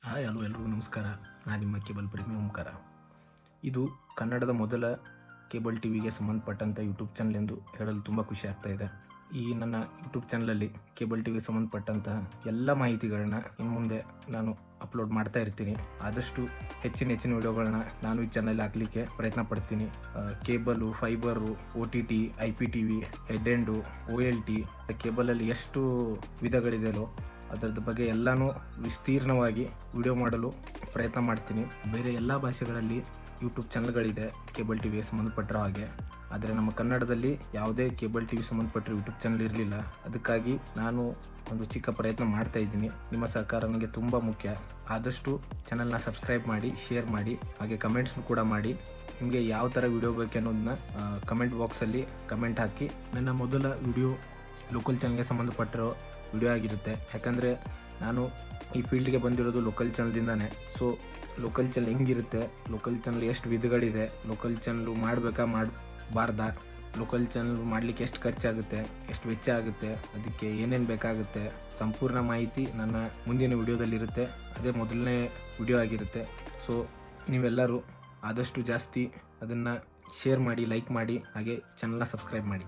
Hi hello ಎಲ್ರಿಗೂ ನಮಸ್ಕಾರ. ನಾನು ನಿಮ್ಮ ಕೇಬಲ್ ಪ್ರೇಮಿ ಓಂಕಾರ. ಇದು ಕನ್ನಡದ ಮೊದಲ ಕೇಬಲ್ ಟಿವಿಗೆ ಸಂಬಂಧಪಟ್ಟಂಥ ಯೂಟ್ಯೂಬ್ ಚಾನಲ್ ಎಂದು ಹೇಳಲು ತುಂಬ ಖುಷಿ ಆಗ್ತಾ ಇದೆ. ಈ ನನ್ನ ಯೂಟ್ಯೂಬ್ ಚಾನಲಲ್ಲಿ ಕೇಬಲ್ ಟಿವಿಗೆ ಸಂಬಂಧಪಟ್ಟಂತಹ ಎಲ್ಲ ಮಾಹಿತಿಗಳನ್ನ ಇನ್ನು ಮುಂದೆ ನಾನು ಅಪ್ಲೋಡ್ ಮಾಡ್ತಾ ಇರ್ತೀನಿ. ಆದಷ್ಟು ಹೆಚ್ಚಿನ ವಿಡಿಯೋಗಳನ್ನ ನಾನು ಈ ಚಾನಲ್ ಹಾಕಲಿಕ್ಕೆ ಪ್ರಯತ್ನ ಪಡ್ತೀನಿ. Cable, fibre, OTT, IPTV, head end, OLT, ಕೇಬಲಲ್ಲಿ ಎಷ್ಟು ವಿಧಗಳಿದೆಯೋ ಅದರದ ಬಗ್ಗೆ ಎಲ್ಲನೂ ವಿಸ್ತೀರ್ಣವಾಗಿ ವಿಡಿಯೋ ಮಾಡಲು ಪ್ರಯತ್ನ ಮಾಡ್ತೀನಿ. ಬೇರೆ ಎಲ್ಲ ಭಾಷೆಗಳಲ್ಲಿ ಯೂಟ್ಯೂಬ್ ಚಾನಲ್ಗಳಿದೆ ಕೇಬಲ್ ಟಿವಿಗೆ ಸಂಬಂಧಪಟ್ಟಿರೋ ಹಾಗೆ. ಆದರೆ ನಮ್ಮ ಕನ್ನಡದಲ್ಲಿ ಯಾವುದೇ ಕೇಬಲ್ ಟಿವಿ ಸಂಬಂಧಪಟ್ಟಿರೋ ಯೂಟ್ಯೂಬ್ ಚಾನಲ್ ಇರಲಿಲ್ಲ. ಅದಕ್ಕಾಗಿ ನಾನು ಒಂದು ಚಿಕ್ಕ ಪ್ರಯತ್ನ ಮಾಡ್ತಾ ಇದ್ದೀನಿ. ನಿಮ್ಮ ಸಹಕಾರ ನನಗೆ ತುಂಬ ಮುಖ್ಯ. ಆದಷ್ಟು ಚಾನಲ್ನ ಸಬ್ಸ್ಕ್ರೈಬ್ ಮಾಡಿ, ಶೇರ್ ಮಾಡಿ, ಹಾಗೆ ಕಮೆಂಟ್ಸ್ನು ಕೂಡ ಮಾಡಿ. ನಿಮಗೆ ಯಾವ ಥರ ವಿಡಿಯೋ ಬೇಕು ಅನ್ನೋದನ್ನ ಕಮೆಂಟ್ ಬಾಕ್ಸಲ್ಲಿ ಕಮೆಂಟ್ ಹಾಕಿ. ನನ್ನ ಮೊದಲ ವಿಡಿಯೋ ಲೋಕಲ್ ಚಾನಲ್ಗೆ ಸಂಬಂಧಪಟ್ಟಿರೋ ವಿಡಿಯೋ ಆಗಿರುತ್ತೆ. ಯಾಕಂದರೆ ನಾನು ಈ ಫೀಲ್ಡ್ಗೆ ಬಂದಿರೋದು ಲೋಕಲ್ ಚಾನಲ್ದಿಂದಾನೆ. ಸೊ ಲೋಕಲ್ ಚಾನಲ್ ಹೆಂಗಿರುತ್ತೆ, ಲೋಕಲ್ ಚಾನಲ್ ಎಷ್ಟು ವಿಧಗಳಿದೆ, ಲೋಕಲ್ ಚಾನಲ್ ಮಾಡಬೇಕಾ ಮಾಡಬಾರ್ದಾ, ಲೋಕಲ್ ಚಾನಲ್ ಮಾಡಲಿಕ್ಕೆ ಎಷ್ಟು ಖರ್ಚಾಗುತ್ತೆ, ಎಷ್ಟು ವೆಚ್ಚ ಆಗುತ್ತೆ, ಅದಕ್ಕೆ ಏನೇನು ಬೇಕಾಗುತ್ತೆ, ಸಂಪೂರ್ಣ ಮಾಹಿತಿ ನನ್ನ ಮುಂದಿನ ವಿಡಿಯೋದಲ್ಲಿರುತ್ತೆ. ಅದೇ ಮೊದಲನೇ ವಿಡಿಯೋ ಆಗಿರುತ್ತೆ. ಸೊ ನೀವೆಲ್ಲರೂ ಆದಷ್ಟು ಜಾಸ್ತಿ ಅದನ್ನು ಶೇರ್ ಮಾಡಿ, ಲೈಕ್ ಮಾಡಿ, ಹಾಗೆ ಚಾನಲ್ನ ಸಬ್ಸ್ಕ್ರೈಬ್ ಮಾಡಿ.